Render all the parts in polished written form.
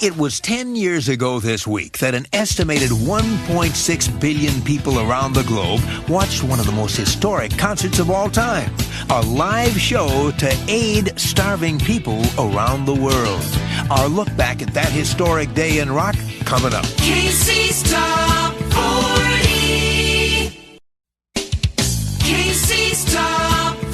It was 10 years ago this week that an estimated 1.6 billion people around the globe watched one of the most historic concerts of all time, a live show to aid starving people around the world. Our look back at that historic day in rock coming up. Casey's Top 40. Casey's Top 40.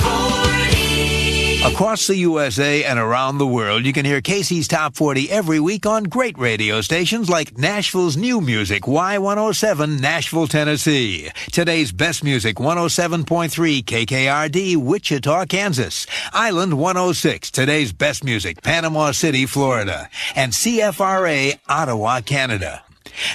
Across the USA and around the world, you can hear Casey's Top 40 every week on great radio stations like Nashville's new music, Y107, Nashville, Tennessee. Today's best music, 107.3 KKRD, Wichita, Kansas. Island 106, today's best music, Panama City, Florida. And CFRA, Ottawa, Canada.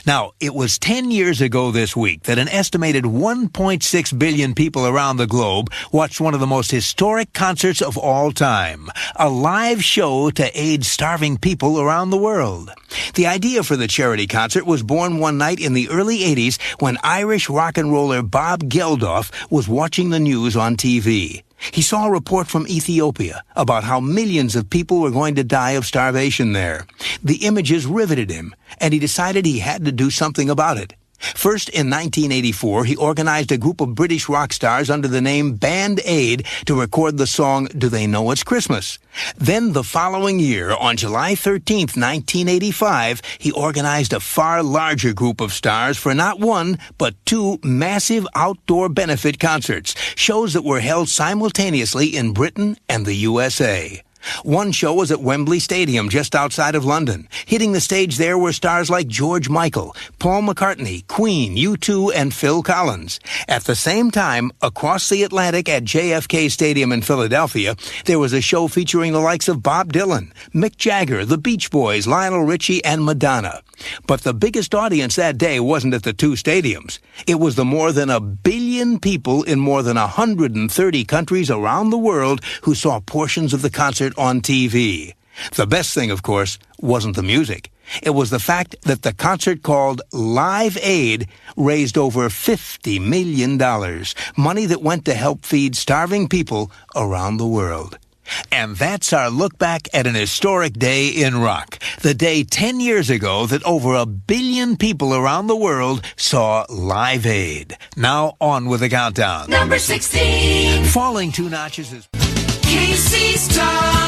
Now, it was 10 years ago this week that an estimated 1.6 billion people around the globe watched one of the most historic concerts of all time, a live show to aid starving people around the world. The idea for the charity concert was born one night in the early 80s when Irish rock and roller Bob Geldof was watching the news on TV. He saw a report from Ethiopia about how millions of people were going to die of starvation there. The images riveted him, and he decided he had to do something about it. First, in 1984, he organized a group of British rock stars under the name Band Aid to record the song Do They Know It's Christmas? Then the following year, on July 13th, 1985, he organized a far larger group of stars for not one, but two massive outdoor benefit concerts, shows that were held simultaneously in Britain and the USA. One show was at Wembley Stadium just outside of London. Hitting the stage there were stars like George Michael, Paul McCartney, Queen, U2, and Phil Collins. At the same time, across the Atlantic at JFK Stadium in Philadelphia, there was a show featuring the likes of Bob Dylan, Mick Jagger, the Beach Boys, Lionel Richie, and Madonna. But the biggest audience that day wasn't at the two stadiums. It was the more than 1 billion people in more than 130 countries around the world who saw portions of the concert on TV. The best thing, of course, wasn't the music. It was the fact that the concert, called Live Aid, raised over $50 million, money that went to help feed starving people around the world. And that's our look back at an historic day in rock. The day 10 years ago that over 1 billion people around the world saw Live Aid. Now on with the countdown. Number 16. Falling 2 notches is Casey's Top